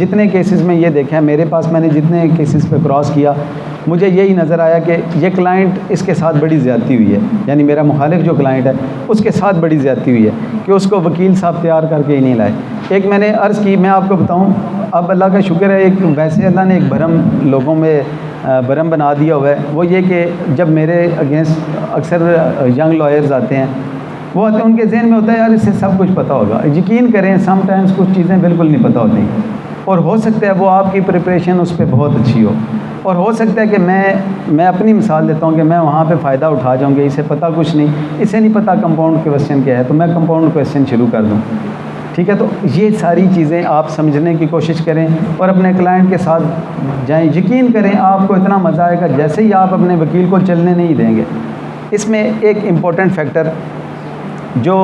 जितने केसेस में ये देखा है मेरे पास, मैंने जितने केसेस पे क्रॉस किया, मुझे यही नज़र आया कि ये क्लाइंट इसके साथ बड़ी ज़्यादती हुई है, यानी मेरा मुखालिफ जो क्लाइंट है उसके साथ बड़ी ज़्यादती हुई है कि उसको वकील साहब तैयार करके ही नहीं लाए। एक मैंने अर्ज़ की, मैं आपको बताऊं, अब अल्लाह का शुक्र है, एक वैसे अल्लाह ने एक भरम लोगों में भरम बना दिया हुआ है। वो ये कि जब मेरे अगेंस्ट अक्सर यंग लॉयर्स आते हैं, वो आते हैं, उनके जहन में होता है यार इससे सब कुछ पता होगा। यकीन करें समटाइम्स कुछ चीज़ें बिल्कुल नहीं पता होती, और हो सकता है वो आपकी प्रिपरेशन उस पर बहुत अच्छी हो, और हो सकता है कि मैं अपनी मिसाल देता हूँ कि मैं वहाँ पे फ़ायदा उठा जाऊँगी, इसे पता कुछ नहीं, इसे नहीं पता कंपाउंड क्वेश्चन क्या है, तो मैं कंपाउंड क्वेश्चन शुरू कर दूँ। ठीक है, तो ये सारी चीज़ें आप समझने की कोशिश करें और अपने क्लाइंट के साथ जाएं। यकीन करें आपको इतना मज़ा आएगा जैसे ही आप अपने वकील को चलने नहीं देंगे। इसमें एक इम्पॉर्टेंट फैक्टर जो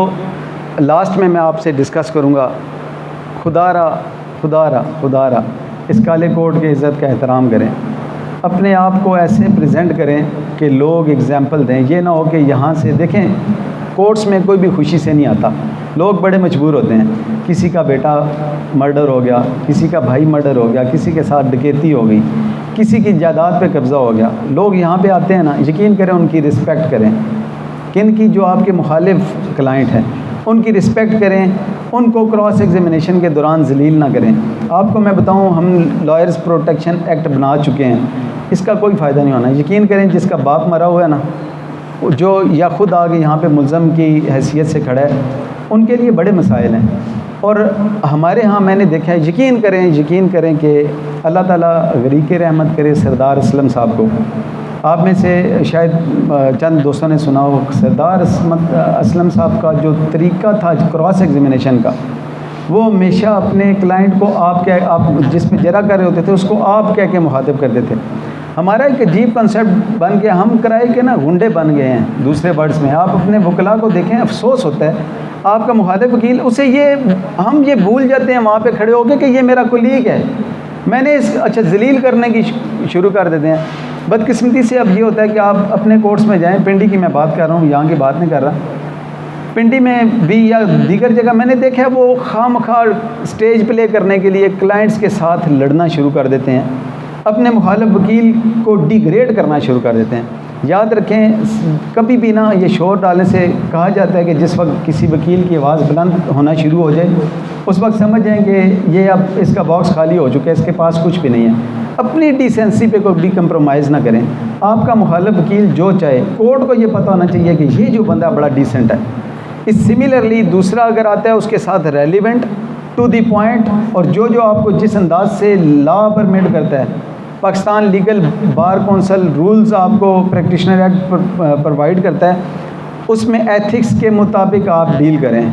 लास्ट में मैं आपसे डिस्कस करूँगा, खुदारा खुदारा खुदारा इस काले कोड की इज़्ज़त का एहतराम करें, अपने आप को ऐसे प्रेजेंट करें कि लोग एग्जाम्पल दें। ये ना हो कि यहाँ से देखें, कोर्ट्स में कोई भी खुशी से नहीं आता, लोग बड़े मजबूर होते हैं। किसी का बेटा मर्डर हो गया, किसी का भाई मर्डर हो गया, किसी के साथ डकैती हो गई, किसी की जायदाद पे कब्ज़ा हो गया, लोग यहाँ पे आते हैं ना, यकीन करें उनकी रिस्पेक्ट करें। किन की? जो आपके मुखालिफ क्लाइंट हैं उनकी रिस्पेक्ट करें, उनको क्रॉस एग्जामिनेशन के दौरान जलील ना करें। आपको मैं बताऊं, हम लॉयर्स प्रोटेक्शन एक्ट बना चुके हैं, इसका कोई फ़ायदा नहीं होना। यकीन करें जिसका बाप मरा हुआ है ना, जो या खुद आगे यहाँ पे मुल्ज़म की हैसियत से खड़ा है, उनके लिए बड़े मसाइल हैं। और हमारे यहाँ मैंने देखा है, यकीन करें कि अल्लाह ताला गरीक़ रहमत करे सरदार असलम साहब को। आप में से शायद चंद दोस्तों ने सुना हो, सरदार असलम साहब का जो तरीक़ा था क्रॉस एग्जामिनेशन का, वो हमेशा अपने क्लाइंट को आप जिस पे जरा कर रहे होते थे उसको आप कह के मुखातिब करते थे। हमारा एक अजीब कंसेप्ट बन गया, हम किराए के ना गुंडे बन गए हैं। दूसरे वर्ड्स में आप अपने वकला को देखें, अफसोस होता है आपका मुखातिब वकील, उसे हम ये भूल जाते हैं वहाँ पे खड़े होकर कि ये मेरा कुलीग है, मैंने अच्छा जलील करने की शुरू कर देते हैं। बदकिस्मती से अब ये होता है कि आप अपने कोर्ट्स में जाएं, पिंडी की मैं बात कर रहा हूँ, यहाँ की बात नहीं कर रहा, पिंडी में भी या दीगर जगह मैंने देखा है वो खामखा स्टेज प्ले करने के लिए क्लाइंट्स के साथ लड़ना शुरू कर देते हैं, अपने मुखालिफ वकील को डिग्रेड करना शुरू कर देते हैं। याद रखें, कभी भी ना ये शोर डालने से कहा जाता है कि जिस वक्त किसी वकील की आवाज़ बुलंद होना शुरू हो जाए उस वक्त समझ जाएं कि ये अब इसका बॉक्स खाली हो चुका है, इसके पास कुछ भी नहीं है। अपनी डिसेंसी पे कोई भी कंप्रोमाइज़ ना करें। आपका मुखालिफ वकील जो चाहे, कोर्ट को ये पता होना चाहिए कि ये जो बंदा बड़ा डिसेंट है। इस सिमिलरली दूसरा अगर आता है उसके साथ रेलिवेंट, टू द पॉइंट, और जो आपको जिस अंदाज से लॉ परमिट करता है, Pakistan legal bar council rules आपको प्रैक्टिशनर एक्ट प्रोवाइड करता है, उसमें एथिक्स के मुताबिक आप डील करें।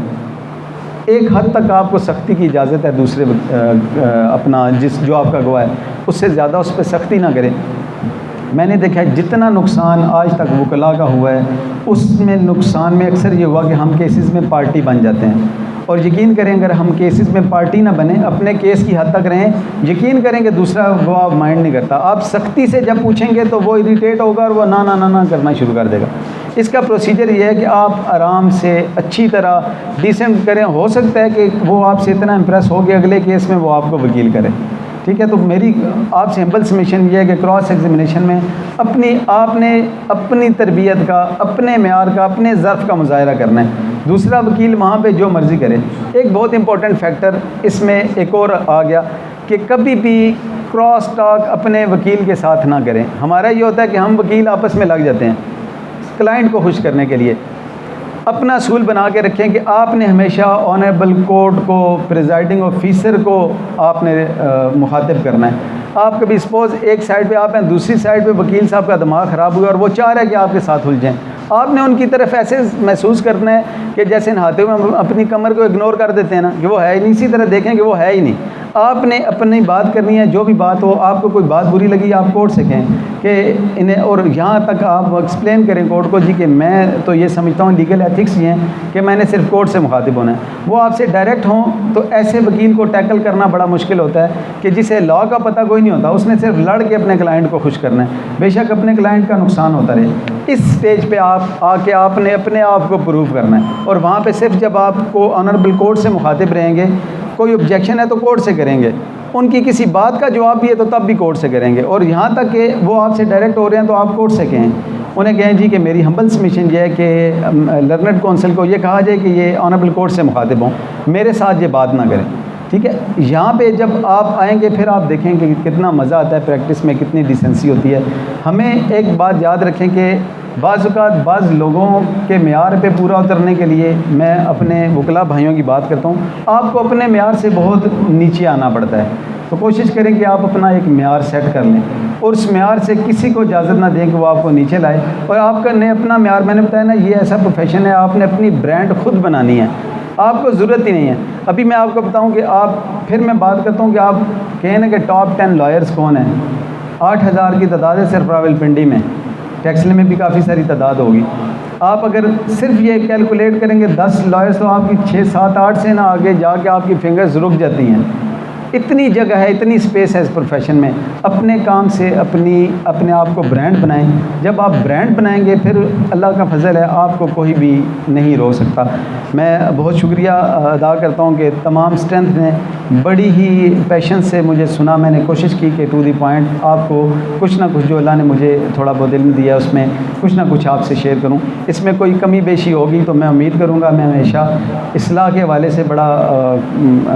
एक हद तक आपको सख्ती की इजाज़त है, दूसरे अपना जो आपका गवाह है उससे ज़्यादा उस पर सख्ती ना करें। मैंने देखा है जितना नुकसान आज तक वकला का हुआ है, उसमें नुकसान में अक्सर ये हुआ कि हम केसेस में पार्टी बन जाते हैं, और यकीन करें अगर हम केसेस में पार्टी ना बने, अपने केस की हद तक रहें, यकीन करें कि दूसरा गवाह माइंड नहीं करता। आप सख्ती से जब पूछेंगे तो वो इरिटेट होगा और वो ना करना शुरू कर देगा। इसका प्रोसीजर ये है कि आप आराम से अच्छी तरह डिसेंट करें। हो सकता है कि वो आपसे इतना इम्प्रेस हो गया अगले केस में वो आपको वकील करे, ठीक है। तो मेरी आपसे हम्बल सबमिशन ये है कि क्रॉस एग्जामिनेशन में आपने अपनी तरबियत का, अपने मेयार का, अपने ज़र्फ़ का मुज़ाहरा करना है। दूसरा वकील वहाँ पे जो मर्ज़ी करे। एक बहुत इंपॉर्टेंट फैक्टर इसमें एक और आ गया कि कभी भी क्रॉस टॉक अपने वकील के साथ ना करें। हमारा ये होता है कि हम वकील आपस में लग जाते हैं क्लाइंट को खुश करने के लिए। अपना असूल बना के रखें कि आपने हमेशा ऑनरेबल कोर्ट को, प्रिजाइडिंग ऑफिसर को आपने मुखातिब करना है। आप कभी सपोज़ एक साइड पे आप हैं, दूसरी साइड पे वकील साहब का दिमाग ख़राब हुआ और वो चाह रहे हैं कि आपके साथ उलझें, आपने उनकी तरफ ऐसे महसूस करना है कि जैसे नहाते हुए हम अपनी कमर को इग्नोर कर देते हैं ना, कि वो है ही नहीं, इसी तरह देखें कि वो है ही नहीं। आपने अपनी बात करनी है, जो भी बात हो। आपको कोई बात बुरी लगी आप कोर्ट से कहें कि इन्हें, और यहाँ तक आप एक्सप्लेन करें कोर्ट को, जी कि मैं तो ये समझता हूँ लीगल एथिक्स ये हैं कि मैंने सिर्फ कोर्ट से मुखातिब होना है। वो आपसे डायरेक्ट हों तो ऐसे वकील को टैकल करना बड़ा मुश्किल होता है कि जिसे लॉ का पता कोई नहीं होता, उसने सिर्फ लड़ के अपने क्लाइंट को खुश करना है, बेशक अपने क्लाइंट का नुकसान होता रहे। इस स्टेज पे आप आके आपने अपने आप को प्रूव करना है, और वहाँ पे सिर्फ जब आपको ऑनरेबल कोर्ट से मुखातिब रहेंगे, कोई ऑब्जेक्शन है तो कोर्ट से करेंगे, उनकी किसी बात का जवाब भी है तो तब भी कोर्ट से करेंगे, और यहाँ तक कि वो आपसे डायरेक्ट हो रहे हैं तो आप कोर्ट से कहें, उन्हें कहें जी कि मेरी हम्बल सबमिशन ये है कि लर्नड काउंसिल को ये कहा जाए कि ये ऑनरेबल कोर्ट से मुखातिब हों, मेरे साथ ये बात ना करें। ठीक है, यहाँ पे जब आप आएंगे फिर आप देखेंगे कि कितना मज़ा आता है प्रैक्टिस में, कितनी डिसेंसी होती है। हमें एक बात याद रखें कि बाज़ लोगों के मेयार पे पूरा उतरने के लिए, मैं अपने वकला भाइयों की बात करता हूँ, आपको अपने मेयार से बहुत नीचे आना पड़ता है। तो कोशिश करें कि आप अपना एक मेयार सेट कर लें और उस मेयार से किसी को इजाज़त ना दें कि वो आपको नीचे लाए। और आपका ने अपना मेयार, मैंने बताया ना, ये ऐसा प्रोफेशन है, आपने अपनी ब्रांड खुद बनानी है, आपको ज़रूरत ही नहीं है। अभी मैं आपको बताऊं कि फिर मैं बात करता हूं कि आप कहें ना कि टॉप 10 लॉयर्स कौन हैं। 8000 की तादाद है सिर्फ रावलपिंडी में, टैक्सले में भी काफ़ी सारी तादाद होगी। आप अगर सिर्फ ये कैलकुलेट करेंगे 10 लॉयर्स, तो आपकी 6, 7, 8 से ना आगे जाके आपकी फिंगर्स रुक जाती हैं। इतनी जगह है, इतनी स्पेस है इस प्रोफेशन में। अपने काम से अपने आप को ब्रांड बनाएं। जब आप ब्रांड बनाएंगे फिर अल्लाह का फजल है, आपको कोई भी नहीं रोक सकता। मैं बहुत शुक्रिया अदा करता हूँ कि तमाम स्ट्रेंथ ने बड़ी ही पैशन से मुझे सुना। मैंने कोशिश की कि टू द पॉइंट आपको कुछ ना कुछ जो अल्लाह ने मुझे थोड़ा बहुत इल्म दिया उसमें कुछ ना कुछ आपसे शेयर करूँ। इसमें कोई कमी बेशी होगी तो मैं उम्मीद करूँगा, मैं हमेशा इस्लाह के हवाले से बड़ा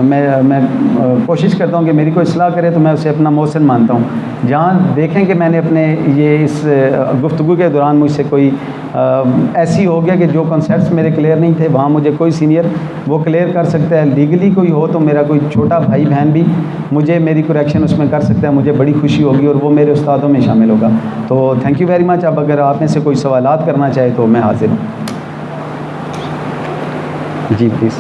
मैं कोशिश करता हूँ कि मेरी कोई इस्लाह करे तो मैं उसे अपना मोहसिन मानता हूँ। जहाँ देखें कि मैंने अपने ये इस गुफ्तगू के दौरान मुझसे कोई ऐसी हो गया कि जो कॉन्सेप्ट्स मेरे क्लियर नहीं थे, वहाँ मुझे कोई सीनियर वो क्लियर कर सकता है। लीगली कोई हो तो मेरा कोई छोटा भाई बहन भी मुझे मेरी करेक्शन उसमें कर सकता है, मुझे बड़ी खुशी होगी और वो मेरे उस्तादों में शामिल होगा। तो थैंक यू वेरी मच। अब अगर आप में से कोई सवालात करना चाहे तो मैं हाजिर हूँ। जी प्लीज़।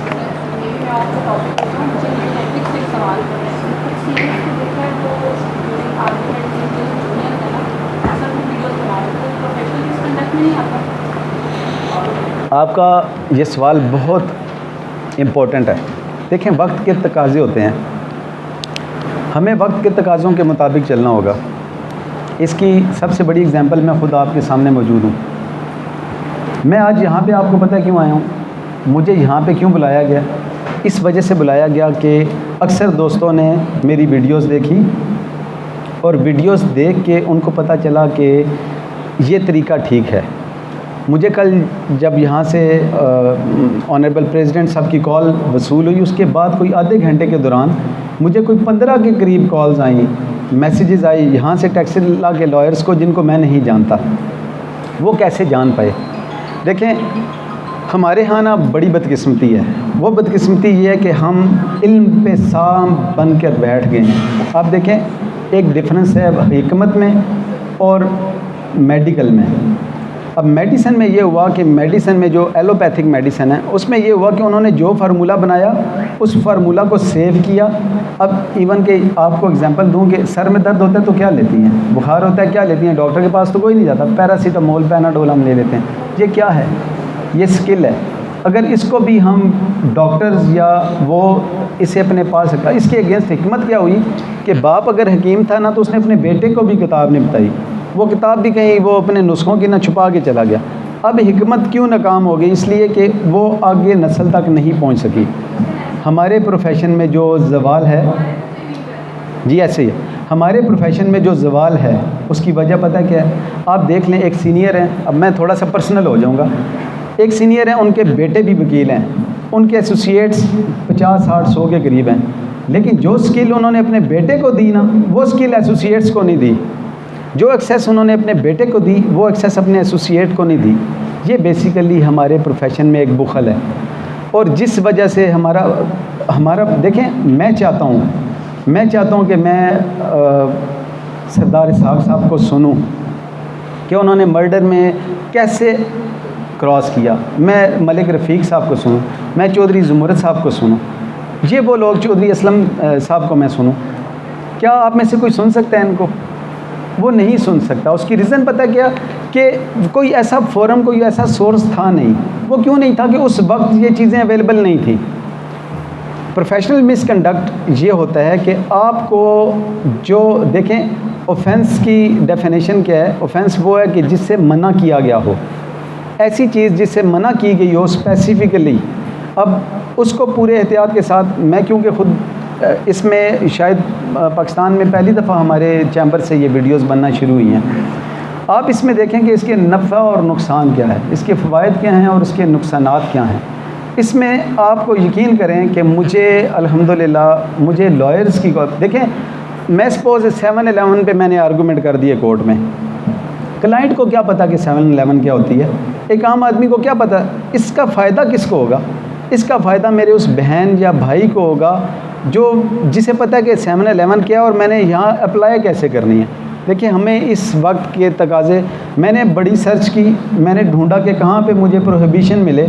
आपका ये सवाल बहुत इम्पोर्टेंट है। देखें, वक्त के तकाज़े होते हैं, हमें वक्त के तकाज़ों के मुताबिक चलना होगा। इसकी सबसे बड़ी एग्जांपल मैं ख़ुद आपके सामने मौजूद हूँ। मैं आज यहाँ पे आपको पता है क्यों आया हूँ? मुझे यहाँ पे क्यों बुलाया गया? इस वजह से बुलाया गया कि अक्सर दोस्तों ने मेरी वीडियोस देखी और वीडियोस देख के उनको पता चला कि ये तरीका ठीक है। मुझे कल जब यहाँ से ऑनरेबल प्रेसिडेंट साहब की कॉल वसूल हुई, उसके बाद कोई आधे घंटे के दौरान मुझे कोई 15 के करीब कॉल्स आई, मैसेजेस आई यहाँ से टैक्सला के लॉयर्स को जिनको मैं नहीं जानता। वो कैसे जान पाए? देखें, हमारे यहाँ ना बड़ी बदकिस्मती है। वो बदकिस्मती ये है कि हम इल्म पे साम बन कर बैठ गए हैं। आप देखें, एक डिफरेंस है हिकमत में और मेडिकल में। अब मेडिसिन में ये हुआ कि मेडिसिन में जो एलोपैथिक मेडिसिन है उसमें ये हुआ कि उन्होंने जो फार्मूला बनाया उस फार्मूला को सेव किया। अब इवन के आपको एग्जांपल दूं कि सर में दर्द होता है तो क्या लेती हैं? बुखार होता है क्या लेती हैं? डॉक्टर के पास तो कोई नहीं जाता, पैरासीटामोल पैनाडोल हम ले लेते हैं। ये क्या है? ये स्किल है। अगर इसको भी हम डॉक्टर्स या वो इसे अपने पास रखा, इसके अगेंस्ट हिकमत क्या हुई कि बाप अगर हकीम था ना तो उसने अपने बेटे को भी किताब नहीं बताई। वो किताब भी कहीं वो अपने नुस्खों की ना छुपा के चला गया। अब हिकमत क्यों नाकाम हो गई? इसलिए कि वो आगे नस्ल तक नहीं पहुंच सकी। हमारे प्रोफेशन में जो ज़वाल है, जी ऐसे ही हमारे प्रोफेशन में जो ज़वाल है उसकी वजह पता क्या है? आप देख लें, एक सीनियर हैं, अब मैं थोड़ा सा पर्सनल हो जाऊँगा। एक सीनियर हैं, उनके बेटे भी वकील हैं, उनके एसोसिएट्स 50, 60, 100 के करीब हैं, लेकिन जो स्किल उन्होंने अपने बेटे को दी ना, वो स्किल एसोसिएट्स को नहीं दी। जो एक्सेस उन्होंने अपने बेटे को दी वो एक्सेस अपने एसोसिएट को नहीं दी। ये बेसिकली हमारे प्रोफेशन में एक बुखल है, और जिस वजह से हमारा देखें, मैं चाहता हूँ कि मैं सरदार इसहाक़ साहब को सुनूं कि उन्होंने मर्डर में कैसे क्रॉस किया। मैं मलिक रफ़ीक साहब को सुनूं, मैं चौधरी ज़ुमरत साहब को सुनूं, ये वो लोग, चौधरी असलम साहब को मैं सुनूं। क्या आप में से कोई सुन सकता है इनको? वो नहीं सुन सकता। उसकी रीज़न पता क्या? कि कोई ऐसा फोरम, कोई ऐसा सोर्स था नहीं। वो क्यों नहीं था? कि उस वक्त ये चीज़ें अवेलेबल नहीं थी। प्रोफेशनल मिसकंडक्ट ये होता है कि आपको जो देखें, ऑफेंस की डेफिनेशन क्या है? ऑफेंस वो है कि जिससे मना किया गया हो, ऐसी चीज़ जिससे मना की गई हो स्पेसिफिकली। अब उसको पूरे एहतियात के साथ, मैं क्योंकि ख़ुद इसमें शायद पाकिस्तान में पहली दफ़ा हमारे चैम्बर से ये वीडियोस बनना शुरू हुई हैं। आप इसमें देखें कि इसके नफ़ा और नुकसान क्या है, इसके फ़वाइद क्या हैं और इसके नुकसानात क्या हैं। इसमें आपको यकीन करें कि मुझे अल्हम्दुलिल्लाह मुझे लॉयर्स की देखें, मैं सपोज़ 7-11 पे मैंने आर्गूमेंट कर दिए कोर्ट में। क्लाइंट को क्या पता कि 7-11 क्या होती है, एक आम आदमी को क्या पता। इसका फ़ायदा किसको होगा? इसका फ़ायदा मेरे उस बहन या भाई को होगा जो जिसे पता है कि 7-11 क्या है और मैंने यहाँ अप्लाई कैसे करनी है। देखिए, हमें इस वक्त के तकाज़े, मैंने बड़ी सर्च की, मैंने ढूंढा कि कहाँ पे मुझे प्रोहिबिशन मिले।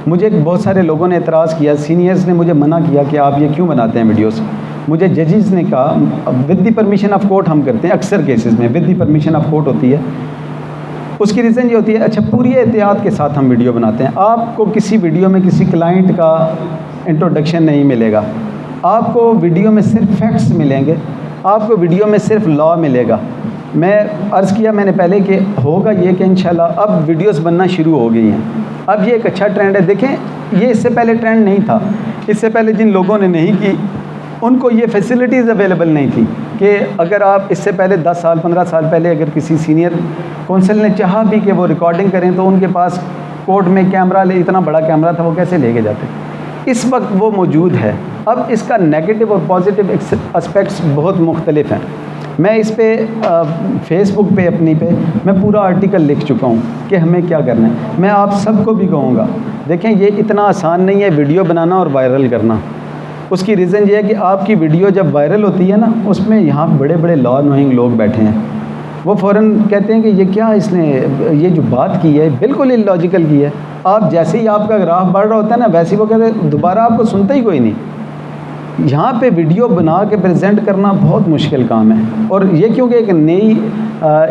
मुझे बहुत सारे लोगों ने एतराज़ किया, सीनियर्स ने मुझे मना किया कि आप ये क्यों बनाते हैं वीडियोस। मुझे जजेस ने कहा with the permission of court हम करते हैं, अक्सर केसेस में with the permission of court होती है। उसकी रीज़न ये होती है, अच्छा पूरी एहतियात के साथ हम वीडियो बनाते हैं। आपको किसी वीडियो में किसी क्लाइंट का इंट्रोडक्शन नहीं मिलेगा, आपको वीडियो में सिर्फ फैक्ट्स मिलेंगे, आपको वीडियो में सिर्फ लॉ मिलेगा। मैं अर्ज़ किया मैंने पहले कि होगा ये कि इंशाल्लाह अब वीडियोस बनना शुरू हो गई हैं। अब ये एक अच्छा ट्रेंड है। देखें, ये इससे पहले ट्रेंड नहीं था। इससे पहले जिन लोगों ने नहीं की उनको ये फैसिलिटीज़ अवेलेबल नहीं थी कि अगर आप इससे पहले 10 साल 15 साल पहले अगर किसी सीनियर कौंसल ने चाहा भी कि वो रिकॉर्डिंग करें तो उनके पास कोर्ट में कैमरा इतना बड़ा कैमरा था, वो कैसे लेके जाते। इस वक्त वो मौजूद है। अब इसका नेगेटिव और पॉजिटिव एस्पेक्ट्स बहुत मुख्तलिफ हैं। मैं इस पे फेसबुक पे अपनी पे मैं पूरा आर्टिकल लिख चुका हूँ कि हमें क्या करना है। मैं आप सबको भी कहूँगा, देखें ये इतना आसान नहीं है वीडियो बनाना और वायरल करना। उसकी रीज़न ये है कि आपकी वीडियो जब वायरल होती है ना, उसमें यहाँ बड़े बड़े लॉ नोइंग लोग बैठे हैं, वो फ़ौरन कहते हैं कि ये क्या इसने ये जो बात की है बिल्कुल इलॉजिकल की है। आप जैसे ही आपका ग्राफ बढ़ रहा होता है ना, वैसे ही वो कहते हैं दोबारा आपको सुनता ही कोई नहीं। यहाँ पे वीडियो बना के प्रेजेंट करना बहुत मुश्किल काम है, और ये क्योंकि एक नई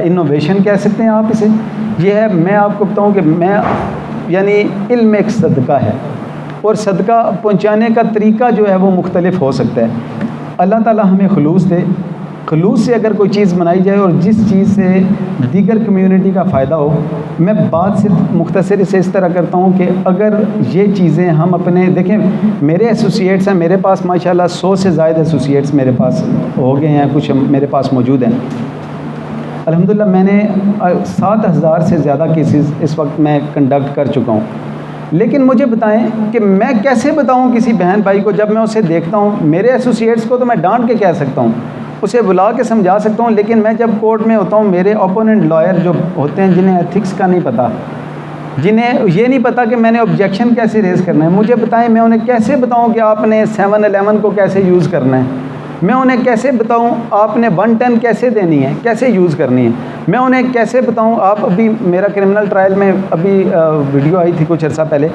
इनोवेशन कह सकते हैं आप इसे। ये है, मैं आपको बताऊँ कि मैं यानी इल्म एक सदका है, और सदका पहुँचाने का तरीका जो है वो मुख्तलिफ हो सकता है। अल्लाह ताला हमें खुलूस दे। खुलूस से अगर कोई चीज़ बनाई जाए और जिस चीज़ से दीगर कम्युनिटी का फ़ायदा हो। मैं बात सिर्फ मुख्तसर से इस तरह करता हूँ कि अगर ये चीज़ें हम अपने देखें, मेरे एसोसिएट्स हैं, मेरे पास माशाल्लाह 100 से ज़ायद एसोसिएट्स मेरे पास हो गए हैं, कुछ मेरे पास मौजूद हैं। अल्हम्दुलिल्लाह मैंने 7000 से ज़्यादा केसेस इस वक्त मैं कंडक्ट कर चुका हूँ। लेकिन मुझे बताएं कि मैं कैसे बताऊं किसी बहन भाई को, जब मैं उसे देखता हूं, मेरे एसोसिएट्स को तो मैं डांट के कह सकता हूं, उसे बुला के समझा सकता हूं, लेकिन मैं जब कोर्ट में होता हूं, मेरे ओपोनेंट लॉयर जो होते हैं जिन्हें एथिक्स का नहीं पता, जिन्हें ये नहीं पता कि मैंने ऑब्जेक्शन कैसे रेज़ करना है, मुझे बताएं मैं उन्हें कैसे बताऊँ कि आपने 7-11 को कैसे यूज़ करना है। मैं उन्हें कैसे बताऊं आपने 110 कैसे देनी है, कैसे यूज़ करनी है। मैं उन्हें कैसे बताऊं आप अभी मेरा क्रिमिनल ट्रायल में अभी वीडियो आई थी कुछ अर्सा पहले,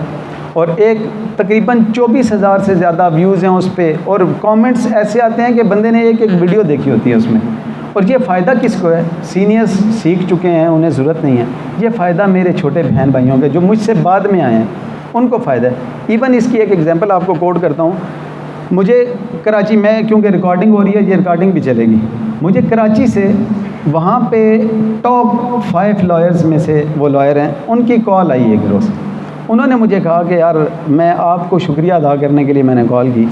और एक तकरीबन 24,000 से ज़्यादा व्यूज़ हैं उस पर, और कमेंट्स ऐसे आते हैं कि बंदे ने एक वीडियो देखी होती है उसमें। और ये फ़ायदा किसको है? सीनियर्स सीख चुके हैं, उन्हें ज़रूरत नहीं है। ये फ़ायदा मेरे छोटे बहन भाइयों के जो मुझसे बाद में आए हैं उनको फ़ायदा है। इवन इसकी एक एग्जांपल आपको कोट करता हूँ। मुझे कराची में, क्योंकि रिकॉर्डिंग हो रही है, ये रिकॉर्डिंग भी चलेगी, मुझे कराची से वहाँ पे टॉप 5 लॉयर्स में से वो लॉयर हैं, उनकी कॉल आई एक रोज़। उन्होंने मुझे कहा कि यार मैं आपको शुक्रिया अदा करने के लिए मैंने कॉल की।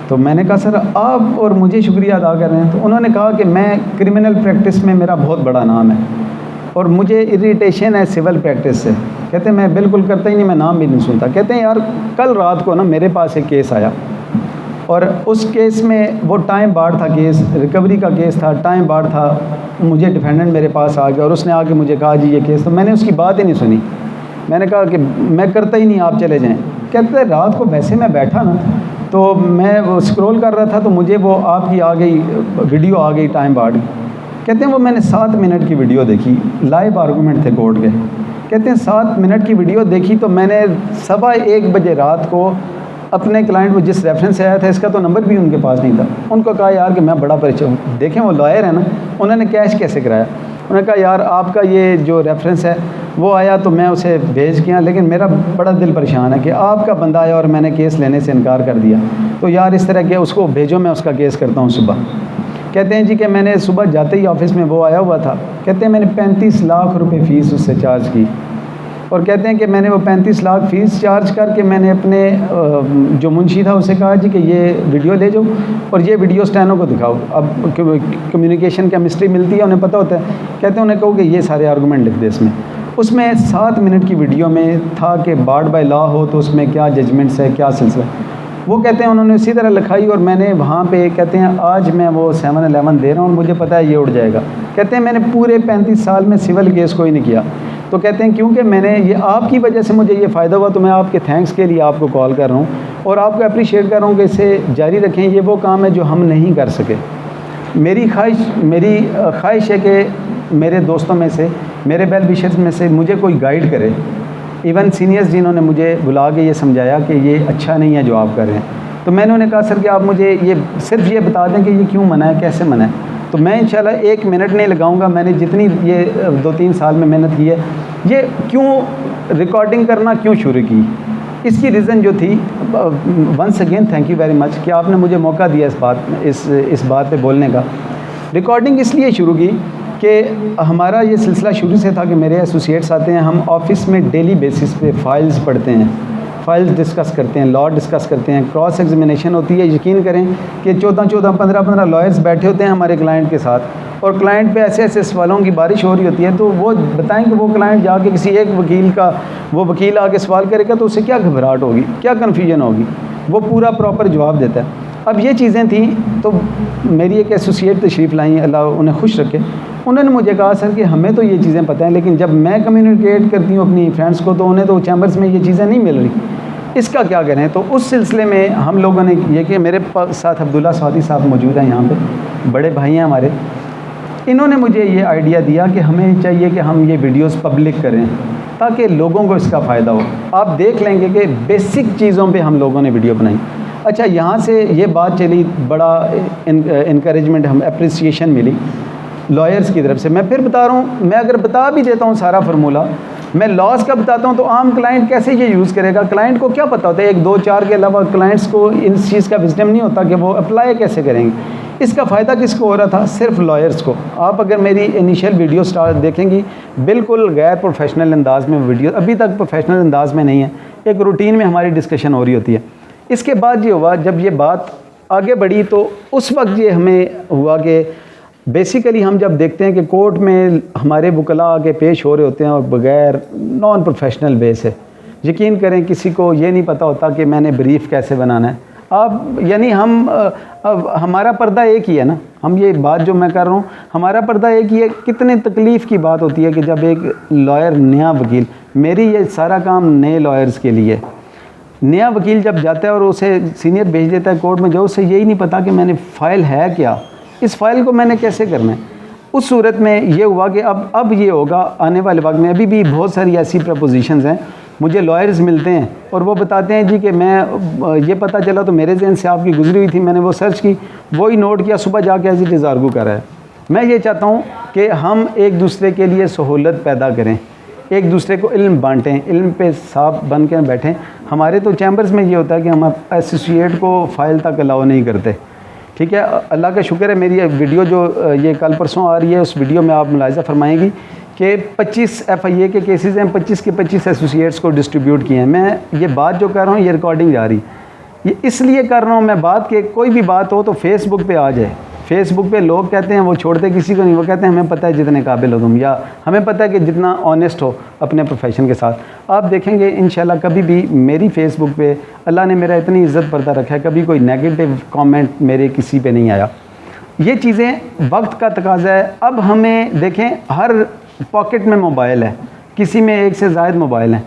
तो मैंने कहा सर आप और मुझे शुक्रिया अदा कर रहे हैं? तो उन्होंने कहा कि मैं क्रिमिनल प्रैक्टिस में मेरा बहुत बड़ा नाम है और मुझे इरिटेशन है सिविल प्रैक्टिस से। कहते हैं मैं बिल्कुल करता ही नहीं, मैं नाम भी नहीं सुनता। कहते हैं यार कल रात को ना मेरे पास एक केस आया, और उस केस में वो टाइम बार था, केस रिकवरी का केस था, टाइम बार था। मुझे डिफेंडेंट मेरे पास आ गया और उसने आके मुझे कहा जी ये केस, तो मैंने उसकी बात ही नहीं सुनी। मैंने कहा कि मैं करता ही नहीं, आप चले जाएं। कहते हैं रात को वैसे मैं बैठा ना, तो मैं वो स्क्रॉल कर रहा था तो मुझे वो आपकी आ गई वीडियो आ गई टाइम बार। कहते हैं वो मैंने 7 मिनट की वीडियो देखी, लाइव आर्गूमेंट थे कोर्ट के। कहते हैं 7 मिनट की वीडियो देखी तो मैंने 1:15 बजे रात को अपने क्लाइंट को, जिस रेफरेंस से आया था, इसका तो नंबर भी उनके पास नहीं था, उनको कहा यार कि मैं बड़ा परिचय हूँ। देखें वो लॉयर है ना, उन्होंने कैश कैसे कराया। उन्होंने कहा यार आपका ये जो रेफरेंस है वो आया तो मैं उसे भेज किया, लेकिन मेरा बड़ा दिल परेशान है कि आपका बंदा आया और मैंने केस लेने से इनकार कर दिया, तो यार इस तरह के उसको भेजो, मैं उसका केस करता हूँ सुबह। कहते हैं जी कि मैंने सुबह जाते ही ऑफिस में वो आया हुआ था। कहते हैं मैंने 35 लाख रुपए फ़ीस उससे चार्ज की। और कहते हैं कि मैंने वो 35 लाख फ़ीस चार्ज करके मैंने अपने जो मुंशी था उसे कहा जी कि ये वीडियो ले जाओ और ये वीडियो स्टैनो को दिखाओ। अब कम्युनिकेशन केमिस्ट्री मिलती है, उन्हें पता होता है। कहते हैं उन्हें कहो कि ये सारे आर्गूमेंट लिख दे इसमें। उसमें 7 मिनट की वीडियो में था कि बार्ड बाय लॉ हो तो उसमें क्या जजमेंट्स है, क्या सिलसिला। वो कहते हैं उन्होंने इसी तरह लिखाई और मैंने वहाँ पे कहते हैं आज मैं वो 7-11 दे रहा हूँ और मुझे पता है ये उड़ जाएगा। कहते हैं मैंने पूरे 35 साल में सिविल केस कोई नहीं किया। तो कहते हैं क्योंकि मैंने ये आपकी वजह से मुझे ये फ़ायदा हुआ तो मैं आपके थैंक्स के लिए आपको कॉल कर रहा हूँ और आपको अप्रिशिएट कर रहा हूँ कि इसे जारी रखें। ये वो काम है जो हम नहीं कर सके। मेरी ख्वाहिश है कि मेरे दोस्तों में से, मेरे वेल विशर्स में से मुझे कोई गाइड करे। इवन सीनियर्स जिन्होंने मुझे बुला के ये समझाया कि ये अच्छा नहीं है जो आप कर रहे हैं, तो मैंने उन्हें कहा सर कि आप मुझे ये सिर्फ ये बता दें कि ये क्यों मना है, कैसे मना है। तो मैं इंशाल्लाह 1 मिनट नहीं लगाऊंगा। मैंने जितनी ये 2-3 साल में मेहनत की है, ये क्यों रिकॉर्डिंग करना क्यों शुरू की, इसकी रीज़न जो थी, once again thank you very much कि आपने मुझे मौका दिया इस बात पे बोलने का। रिकॉर्डिंग इसलिए शुरू की कि हमारा ये सिलसिला शुरू से था कि मेरे एसोसिएट्स आते हैं, हम ऑफ़िस में डेली बेसिस पे फ़ाइल्स पढ़ते हैं, फ़ाइल्स डिस्कस करते हैं, लॉ डिस्कस करते हैं, क्रॉस एग्जामिनेशन होती है। यकीन करें कि 14-14, 15-15 लॉयर्स बैठे होते हैं हमारे क्लाइंट के साथ और क्लाइंट पे ऐसे ऐसे सवालों की बारिश हो रही होती है। तो वो बताएं कि वो क्लाइंट जाके किसी एक वकील का, वो वकील आके सवाल करेगा तो उसे क्या घबराहट होगी, क्या कन्फ्यूजन होगी, वो पूरा प्रॉपर जवाब देता है। अब ये चीज़ें थी तो मेरी एक एसोसिएट तशरीफ़ लाई, अल्लाह उन्हें खुश रखे। उन्होंने मुझे कहा सर कि हमें तो ये चीज़ें पता हैं लेकिन जब मैं कम्युनिकेट करती हूँ अपनी फ्रेंड्स को तो उन्हें तो चैम्बर्स में ये चीज़ें नहीं मिल रही, इसका क्या करें। तो उस सिलसिले में हम लोगों ने ये कि मेरे साथ अब्दुल्ला सऊदी साहब मौजूद हैं, यहाँ पे बड़े भाई हैं हमारे। इन्होंने मुझे ये आइडिया दिया कि हमें चाहिए कि हम ये वीडियोस पब्लिक करें ताकि लोगों को इसका फ़ायदा हो। आप देख लेंगे कि बेसिक चीज़ों पे हम लोगों ने वीडियो बनाई। अच्छा, यहाँ से ये बात चली, बड़ा इनकरेजमेंट, हम अप्रिसिएशन मिली लॉयर्स की तरफ से। मैं फिर बता रहा हूँ, मैं अगर बता भी देता हूँ सारा फार्मूला, मैं लॉस का बताता हूँ तो आम क्लाइंट कैसे ये यूज़ करेगा। क्लाइंट को क्या पता होता है, 1, 2, 4 के अलावा क्लाइंट्स को इस चीज़ का विजडम नहीं होता कि वो अप्लाई कैसे करेंगे। इसका फ़ायदा किसको हो रहा था, सिर्फ लॉयर्स को। आप अगर मेरी इनिशियल वीडियो स्टार्ट देखेंगी, बिल्कुल गैर प्रोफेशनल अंदाज में वीडियो, अभी तक प्रोफेशनल अंदाज में नहीं है, एक रूटीन में हमारी डिस्कशन हो रही होती है। इसके बाद ये हुआ, जब ये बात आगे बढ़ी तो उस वक्त ये हमें हुआ कि बेसिकली हम जब देखते हैं कि कोर्ट में हमारे वकला आके पेश हो रहे होते हैं और बग़ैर नॉन प्रोफेशनल वे से, यकीन करें किसी को ये नहीं पता होता कि मैंने ब्रीफ कैसे बनाना है। आप यानी हमारा पर्दा एक ही है ना, हम ये बात जो मैं कर रहा हूँ, हमारा पर्दा एक ही है। कितने तकलीफ़ की बात होती है कि जब एक लॉयर, नया वकील, मेरी ये सारा काम नए लॉयर्स के लिए, नया वकील जब जाता है और उसे सीनियर भेज देता है कोर्ट में, जो उसे यही नहीं पता कि मैंने फ़ाइल है क्या, इस फ़ाइल को मैंने कैसे करना है। उस सूरत में ये हुआ कि अब ये होगा आने वाले वक्त में। अभी भी बहुत सारी ऐसी प्रपोजिशंस हैं, मुझे लॉयर्स मिलते हैं और वो बताते हैं जी कि मैं ये पता चला तो मेरे जहन से आपकी गुजरी हुई थी, मैंने वो सर्च की, वही नोट किया, सुबह जाके एज इट इज़ आर्गू कर रहा है। मैं ये चाहता हूँ कि हम एक दूसरे के लिए सहूलत पैदा करें, एक दूसरे को इल्म बांटें, इल्म पे साफ बन के बैठें। हमारे तो चैम्बर्स में ये होता है कि हम एसोसिएट को फ़ाइल तक अलाउ नहीं करते, ठीक है। अल्लाह का शुक्र है, मेरी वीडियो जो ये कल परसों आ रही है, उस वीडियो में आप मुलाहिज़ा फरमाएंगी कि 25 FIA के केसेस हैं, 25 के 25 एसोसिएट्स को डिस्ट्रीब्यूट किए हैं। मैं ये बात जो कर रहा हूँ, ये रिकॉर्डिंग जा रही, ये इसलिए कर रहा हूँ मैं बात कि कोई भी बात हो तो फेसबुक पे आ जाए। फेसबुक पे लोग कहते हैं वो छोड़ते किसी को नहीं, वो कहते हैं हमें पता है जितने काबिल हो तुम, या हमें पता है कि जितना ऑनेस्ट हो अपने प्रोफेशन के साथ। आप देखेंगे इंशाल्लाह कभी भी मेरी फेसबुक पे अल्लाह ने मेरा इतनी इज़्ज़त पर्दा रखा है, कभी कोई नेगेटिव कमेंट मेरे किसी पे नहीं आया। ये चीज़ें वक्त का तकाज़ा है। अब हमें देखें, हर पॉकेट में मोबाइल है, किसी में एक से ज़ायद मोबाइल हैं।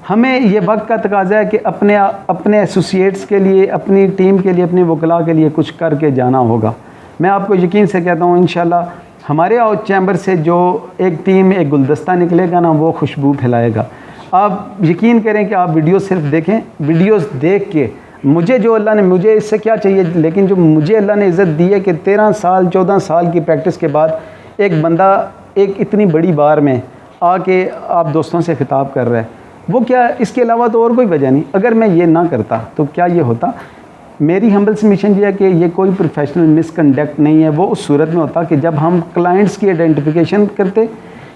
हमें ये वक्त का तकाज़ा है कि अपने एसोसिएट्स के लिए, अपनी टीम के लिए, अपने वकला के लिए कुछ करके जाना होगा। मैं आपको यकीन से कहता हूँ इंशाल्लाह हमारे चैम्बर से जो एक टीम, एक गुलदस्ता निकलेगा ना, वो खुशबू फैलाएगा। आप यकीन करें कि आप वीडियो सिर्फ देखें, वीडियोस देख के मुझे जो अल्लाह ने, मुझे इससे क्या चाहिए, लेकिन जो मुझे अल्लाह ने इज़्ज़त दी है कि 13 साल 14 साल की प्रैक्टिस के बाद एक बंदा एक इतनी बड़ी बार में आके आप दोस्तों से खिताब कर रहा है, वो क्या, इसके अलावा तो और कोई वजह नहीं। अगर मैं ये ना करता तो क्या ये होता। मेरी हम्बल सबमिशन ये है कि ये कोई प्रोफेशनल मिसकंडक्ट नहीं है। वो उस सूरत में होता कि जब हम क्लाइंट्स की आइडेंटिफिकेशन करते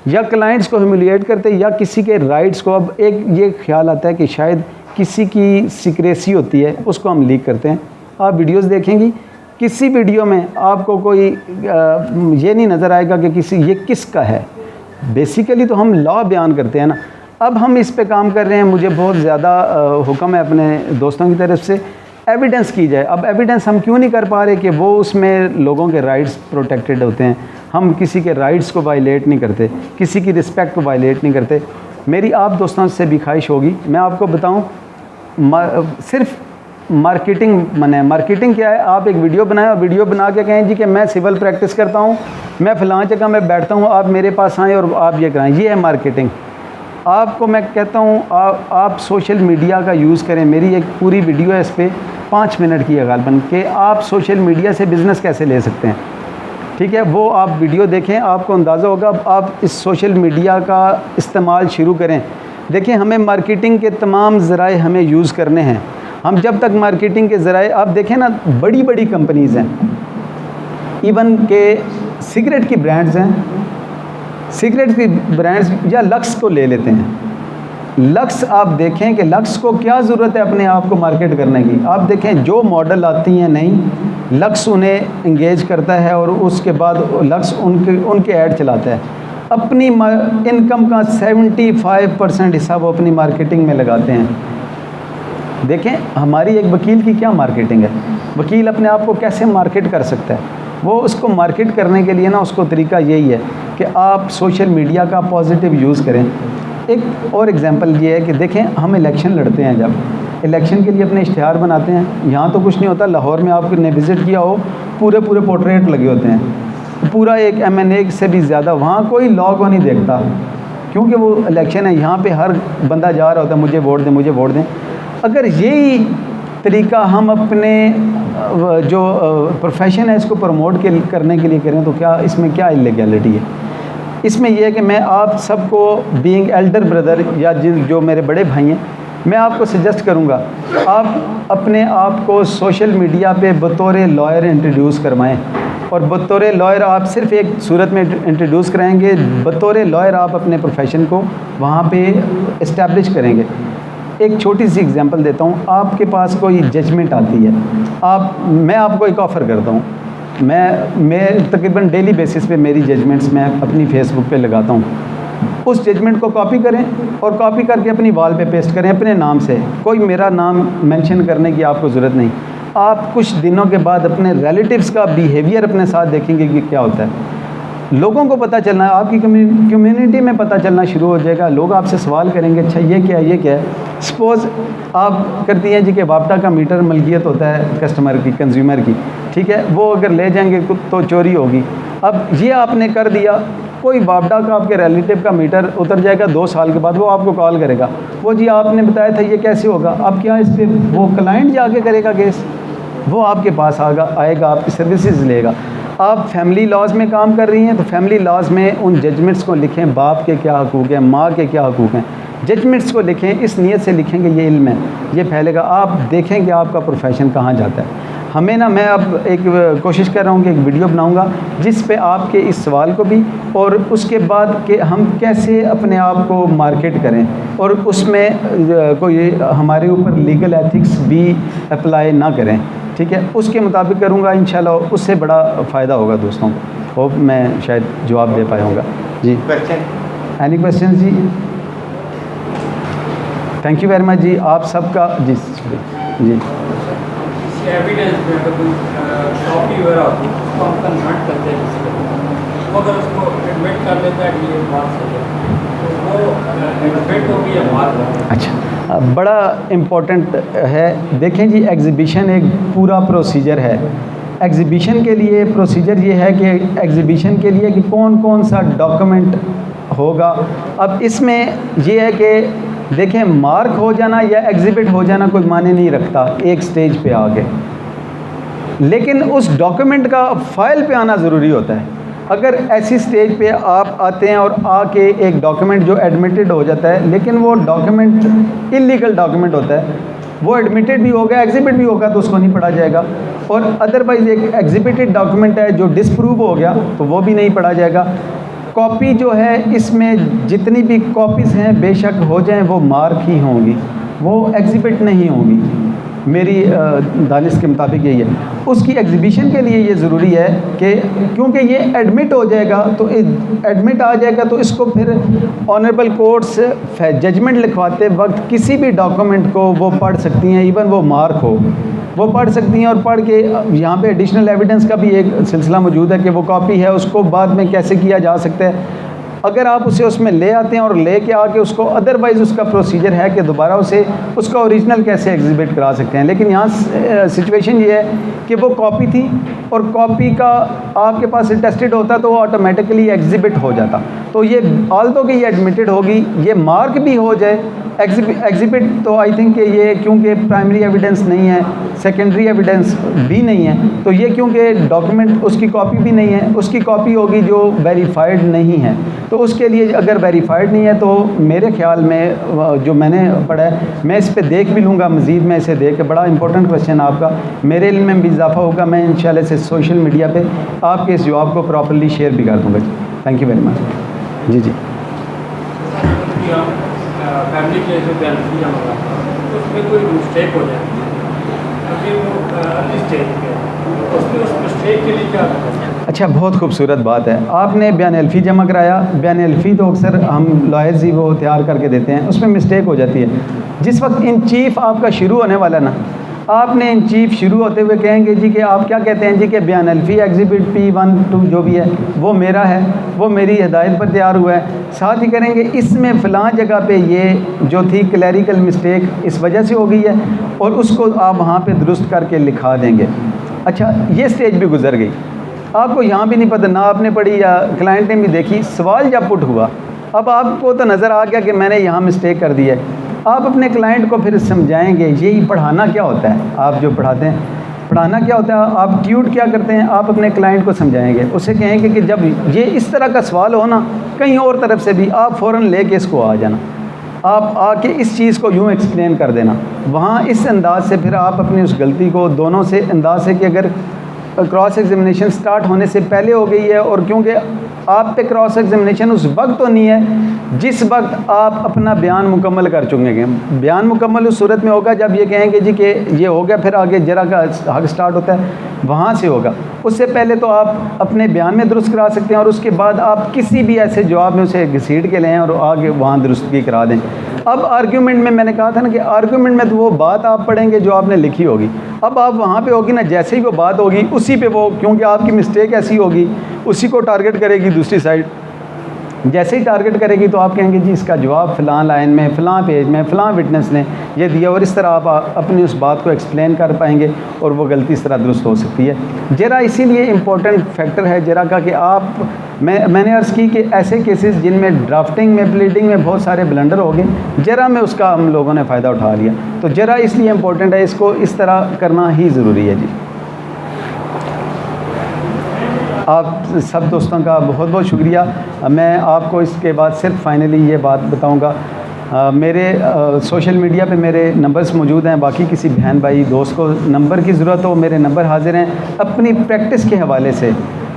या क्लाइंट्स को ह्यूमिलिएट करते या किसी के राइट्स को। अब एक ये ख्याल आता है कि शायद किसी की सीक्रेसी होती है, उसको हम लीक करते हैं। आप वीडियोस देखेंगी, किसी वीडियो में आपको कोई ये नहीं नज़र आएगा कि ये किसका है। बेसिकली तो हम लॉ बयान करते हैं ना। अब हम इस पे काम कर रहे हैं, मुझे बहुत ज़्यादा हुक्म है अपने दोस्तों की तरफ से, एविडेंस की जाए। अब एविडेंस हम क्यों नहीं कर पा रहे कि वो उसमें लोगों के राइट्स प्रोटेक्टेड होते हैं, हम किसी के राइट्स को वायलेट नहीं करते, किसी की रिस्पेक्ट को वायलेट नहीं करते। मेरी आप दोस्तों से भी ख्वाहिश होगी, मैं आपको बताऊं, सिर्फ मार्केटिंग मार्केटिंग क्या है, आप एक वीडियो बनाएं और वीडियो बना के कहें जी कि मैं सिविल प्रैक्टिस करता हूं, मैं फ़लाँ जगह में बैठता हूं, आप मेरे पास आएँ और आप ये कराएं, ये है मार्केटिंग। आपको मैं कहता हूँ आप सोशल मीडिया का यूज़ करें। मेरी एक पूरी वीडियो है इस पर 5 मिनट की है गालबन, कि आप सोशल मीडिया से बिज़नेस कैसे ले सकते हैं। ठीक है, वो आप वीडियो देखें, आपको अंदाज़ा होगा। आप इस सोशल मीडिया का इस्तेमाल शुरू करें। देखें, हमें मार्केटिंग के तमाम ज़राए हमें यूज़ करने हैं। हम जब तक मार्केटिंग के ज़राए, आप देखें ना, बड़ी बड़ी कंपनीज़ हैं, इवन के सिगरेट की ब्रांड्स हैं, सिगरेट की ब्रांड्स, या लक्स को ले लेते हैं। लक्स, आप देखें कि लक्स को क्या ज़रूरत है अपने आप को मार्केट करने की। आप देखें जो मॉडल आती हैं नई, लक्स उन्हें इंगेज करता है और उसके बाद लक्स उनके ऐड चलाता है। अपनी इनकम का 75% हिस्सा वो अपनी मार्केटिंग में लगाते हैं। देखें, हमारी एक वकील की क्या मार्केटिंग है, वकील अपने आप को कैसे मार्केट कर सकता है। वो उसको मार्केट करने के लिए ना, उसको तरीका यही है कि आप सोशल मीडिया का पॉजिटिव यूज़ करें। एक और एग्जांपल ये है कि देखें, हम इलेक्शन लड़ते हैं, जब इलेक्शन के लिए अपने इश्तिहार बनाते हैं, यहाँ तो कुछ नहीं होता, लाहौर में आपने विज़िट किया हो, पूरे पोर्ट्रेट लगे होते हैं, पूरा एक MNA से भी ज़्यादा। वहाँ कोई लॉ को नहीं देखता, क्योंकि वो इलेक्शन है, यहाँ पे हर बंदा जा रहा होता है, मुझे वोट दें, मुझे वोट दें। अगर यही तरीका हम अपने जो प्रोफेशन है इसको प्रमोट करने के लिए करें, तो क्या इसमें क्या इलीगैलिटी है। इसमें यह है कि मैं आप सबको, बीइंग एल्डर ब्रदर, या जो मेरे बड़े भाई हैं, मैं आपको सजेस्ट करूंगा, आप अपने आप को सोशल मीडिया पे बतौर लॉयर इंट्रोड्यूस करवाएं। और बतौर लॉयर आप सिर्फ एक सूरत में इंट्रोड्यूस कराएंगे, बतौर लॉयर आप अपने प्रोफेशन को वहाँ पे इस्टेब्लिश करेंगे। एक छोटी सी एग्जांपल देता हूँ, आपके पास कोई जजमेंट आती है, मैं आपको एक ऑफ़र करता हूँ, मैं तकरीबन डेली बेसिस पे मेरी जजमेंट्स मैं अपनी फेसबुक पे लगाता हूँ। उस जजमेंट को कॉपी करें और कॉपी करके अपनी वॉल पे पेस्ट करें अपने नाम से, कोई मेरा नाम मेंशन करने की आपको ज़रूरत नहीं। आप कुछ दिनों के बाद अपने रिलेटिव्स का बिहेवियर अपने साथ देखेंगे कि क्या होता है। लोगों को पता चलना है, आपकी कम्युनिटी में पता चलना शुरू हो जाएगा। लोग आपसे सवाल करेंगे, अच्छा ये क्या है, ये क्या है। सपोज़ आप करती हैं जी कि वापडा का मीटर मलकियत होता है कस्टमर की, कंज्यूमर की, ठीक है, वो अगर ले जाएंगे तो चोरी होगी। अब ये आपने कर दिया, कोई वापडा का आपके रिलेटिव का मीटर उतर जाएगा 2 साल के बाद, वो आपको कॉल करेगा, वो जी आपने बताया था, ये कैसे होगा। अब क्या इस पर वो क्लाइंट जाके करेगा केस, वो आपके पास आएगा आपकी सर्विसेज लेगा। आप फैमिली लॉज में काम कर रही हैं, तो फैमिली लॉज में उन जजमेंट्स को लिखें, बाप के क्या हकूक़ हैं, माँ के क्या हकूक़ हैं, जजमेंट्स को लिखें, इस नीयत से लिखेंगे ये इल्म है, ये फैलेगा। आप देखें कि आपका प्रोफेशन कहाँ जाता है। हमें ना, मैं अब एक कोशिश कर रहा हूँ कि एक वीडियो बनाऊँगा जिस पे आपके इस सवाल को भी, और उसके बाद कि हम कैसे अपने आप को मार्केट करें, और उसमें कोई हमारे ऊपर लीगल एथिक्स भी अप्लाई ना करें, ठीक है, उसके मुताबिक करूँगा इंशाल्लाह, उससे बड़ा फ़ायदा होगा दोस्तों को। होप मैं शायद जवाब दे पाऊँगा। जी, एनी क्वेश्चन जी? थैंक यू वेरी मच जी, आप सबका जी जी। एविडेंस में अगर कोई कॉपी वगैरह होती है उसको हम कन्वर्ट करते हैं, वो अगर उसको एडमिट कर लेता है कि ये बात सही है, तो वो एडमिट होगी या बात। अच्छा, बड़ा इम्पोर्टेंट है। देखें जी, एग्ज़िबिशन एक पूरा प्रोसीजर है। एग्ज़िबिशन के लिए प्रोसीजर ये है कि एग्ज़िबिशन के लिए कि कौन कौन सा डॉक्यूमेंट होगा। अब इसमें ये है कि देखें, मार्क हो जाना या एग्ज़िबिट हो जाना कोई मायने नहीं रखता एक स्टेज पे आके, लेकिन उस डॉक्यूमेंट का फ़ाइल पे आना ज़रूरी होता है। अगर ऐसी स्टेज पे आप आते हैं और आके एक डॉक्यूमेंट जो एडमिटेड हो जाता है, लेकिन वो डॉक्यूमेंट इलीगल डॉक्यूमेंट होता है, वो एडमिटेड भी होगा, एग्ज़िबिट भी होगा, तो उसको नहीं पढ़ा जाएगा। और अदरवाइज़ एक एग्ज़िबिटेड डॉक्यूमेंट है जो डिसप्रूव हो गया, तो वो भी नहीं पढ़ा जाएगा। कॉपी जो है इसमें जितनी भी कॉपीज़ हैं बेशक हो जाएं वो मार्क ही होंगी, वो एग्ज़िबिट नहीं होंगी। मेरी दानिश के मुताबिक यही है। उसकी एग्ज़िबिशन के लिए ये ज़रूरी है कि क्योंकि ये एडमिट हो जाएगा तो एडमिट आ जाएगा तो इसको फिर ऑनरेबल कोर्ट्स जजमेंट लिखवाते वक्त किसी भी डॉक्यूमेंट को वो पढ़ सकती हैं, इवन वो मार्क हो वो पढ़ सकती हैं, और पढ़ के यहाँ पे एडिशनल एविडेंस का भी एक सिलसिला मौजूद है कि वो कॉपी है उसको बाद में कैसे किया जा सकता है। अगर आप उसे उसमें ले आते हैं और ले के आके उसको अदरवाइज़ उसका प्रोसीजर है कि दोबारा उसे उसका ओरिजिनल कैसे एग्जिबिट करा सकते हैं। लेकिन यहाँ सिचुएशन ये है कि वो कॉपी थी और कॉपी का आपके पास टेस्टेड होता तो वो ऑटोमेटिकली एग्जिबिट हो जाता। तो ये ऑल्दो कि ये एडमिटेड होगी, ये मार्क भी हो जाए एग्जिबिट, तो आई थिंक कि ये क्योंकि प्राइमरी एविडेंस नहीं है, सेकेंडरी एविडेंस भी नहीं है, तो ये क्योंकि डॉक्यूमेंट उसकी कॉपी भी नहीं है, उसकी कॉपी होगी जो वेरीफाइड नहीं है। तो उसके लिए अगर वेरीफाइड नहीं है तो मेरे ख्याल में जो मैंने पढ़ा है, मैं इस पे देख भी लूँगा मज़ीद, मैं इसे देख के, बड़ा इंपॉर्टेंट क्वेश्चन आपका, मेरे इल्म में भी इजाफा होगा। मैं इंशाल्लाह से सोशल मीडिया पे आपके इस जवाब को प्रॉपर्ली शेयर भी कर दूँगा। Thank you very much. जी जी। फैमिली के जो गैलरी होगा उसमें कोई मिस्टेक हो जाए, अभी वो अर्ली स्टेज पे है, उसमें उस मिस्टेक के लिए क्या करना है? अच्छा, बहुत खूबसूरत बात है। आपने बयान अल्फ़ी जमा कराया, बयान अल्फ़ी तो अक्सर हम लॉयर्स ही वो तैयार करके देते हैं, उसमें मिस्टेक हो जाती है। जिस वक्त इन चीफ़ आपका शुरू होने वाला ना, आपने इन चीफ़ शुरू होते हुए कहेंगे जी कि आप क्या कहते हैं जी कि बयान अल्फ़ी एग्जिबिट P1 2 जो भी है वो मेरा है, वो मेरी हिदायत पर तैयार हुआ है। साथ ही करेंगे इसमें फ़लाँ जगह पे ये जो थी क्लैरिकल मिस्टेक इस वजह से हो गई है, और उसको आप वहाँ पे दुरुस्त करके लिखा देंगे। अच्छा, ये स्टेज भी गुजर गई, आपको यहाँ भी नहीं पता, ना आपने पढ़ी या क्लाइंट ने भी देखी, सवाल जब पुट हुआ अब आपको तो नज़र आ गया कि मैंने यहाँ मिस्टेक कर दी है। आप अपने क्लाइंट को फिर समझाएंगे। यही पढ़ाना क्या होता है, आप जो पढ़ाते हैं, पढ़ाना क्या होता है, आप ट्यूट क्या करते हैं, आप अपने क्लाइंट को समझाएंगे, उसे कहेंगे कि जब ये इस तरह का सवाल हो ना कहीं और तरफ से भी, आप फ़ौरन लेके इसको आ जाना, आप आके इस चीज़ को यूँ एक्सप्लेन कर देना। वहाँ इस अंदाज से फिर आप अपनी उस गलती को दोनों से अंदाज से कि अगर क्रॉस एग्जामिनेशन स्टार्ट होने से पहले हो गई है, और क्योंकि आप पे क्रॉस एग्जामिनेशन उस वक्त तो नहीं है जिस वक्त आप अपना बयान मुकम्मल कर चुके हैं। बयान मुकम्मल उस सूरत में होगा जब ये कहेंगे जी कि ये हो गया, फिर आगे जरा का हक स्टार्ट होता है, वहाँ से होगा। उससे पहले तो आप अपने बयान में दुरुस्त करा सकते हैं, और उसके बाद आप किसी भी ऐसे जवाब में उसे घसीट के लें और आगे वहाँ दुरुस्तगी करा दें। अब आर्ग्यूमेंट में मैंने कहा था ना कि आर्ग्यूमेंट में तो वो बात आप पढ़ेंगे जो आपने लिखी होगी। अब आप वहाँ पे होगी ना, जैसे ही वो बात होगी उसी पे वो, क्योंकि आपकी मिस्टेक ऐसी होगी, उसी को टारगेट करेगी दूसरी साइड। जैसे ही टारगेट करेगी तो आप कहेंगे जी इसका जवाब फ़लाँ लाइन में, फ़लाँ पेज में, फ़लाँ विटनेस ने ये दिया, और इस तरह आप अपनी उस बात को एक्सप्लेन कर पाएंगे और वो गलती इस तरह दुरुस्त हो सकती है। जरा इसीलिए इम्पोर्टेंट फैक्टर है जरा का कि आप मैंने अर्ज़ की कि ऐसे केसेस जिनमें ड्राफ्टिंग में, प्लीडिंग में बहुत सारे ब्लंडर हो गए, जरा में उसका हम लोगों ने फ़ायदा उठा लिया। तो जरा इसलिए इम्पोर्टेंट है, इसको इस तरह करना ही ज़रूरी है। जी, आप सब दोस्तों का बहुत बहुत शुक्रिया। मैं आपको इसके बाद सिर्फ फाइनली ये बात बताऊंगा, मेरे सोशल मीडिया पे मेरे नंबर्स मौजूद हैं। बाकी किसी बहन भाई दोस्त को नंबर की ज़रूरत हो, मेरे नंबर हाजिर हैं। अपनी प्रैक्टिस के हवाले से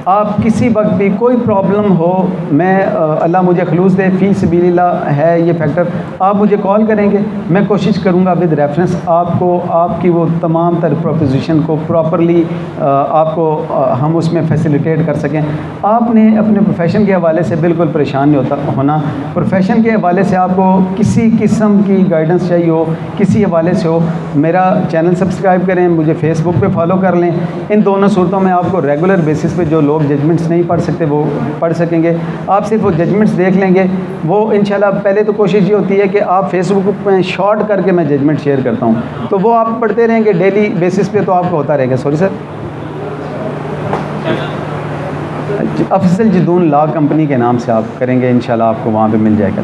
आप किसी वक्त भी कोई प्रॉब्लम हो, मैं अल्लाह मुझे खलूस दे, फ़ी सबीलिल्लाह है ये फैक्टर, आप मुझे कॉल करेंगे, मैं कोशिश करूँगा विद रेफरेंस आपको आपकी वो तमाम तर प्रोपोजिशन को प्रॉपरली आपको हम उसमें फैसिलिटेट कर सकें। आपने अपने प्रोफेशन के हवाले से बिल्कुल परेशान नहीं होना। प्रोफेशन के हवाले से आपको किसी किस्म की गाइडेंस चाहिए हो, किसी हवाले से हो, मेरा चैनल सब्सक्राइब करें, मुझे फ़ेसबुक पे फॉलो कर लें। इन दोनों सूरतों में आपको रेगुलर बेसिस पे जो लोग जजमेंट्स नहीं पढ़ सकते वो पढ़ सकेंगे। आप सिर्फ वो जजमेंट्स देख लेंगे। वो इंशाल्लाह पहले तो कोशिश ये होती है कि आप फेसबुक में शॉर्ट करके मैं जजमेंट शेयर करता हूँ, तो वो आप पढ़ते रहेंगे डेली बेसिस पे, तो आपको होता रहेगा। Sorry sir, Afzal Jadoon law company के नाम से आप करेंगे, इंशाल्लाह आपको वहाँ पे मिल जाएगा।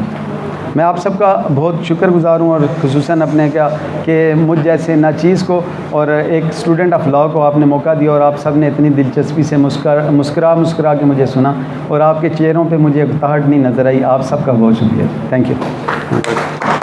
मैं आप सबका बहुत शुक्रगुज़ार हूँ, और ख़ुसूसन अपने क्या कि मुझ जैसे नाचीज़ को और एक स्टूडेंट ऑफ लॉ को आपने मौका दिया, और आप सब ने इतनी दिलचस्पी से मुस्कुरा के मुझे सुना, और आपके चेहरों पे मुझे ताहट नहीं नज़र आई। आप सबका बहुत शुक्रिया। Thank you.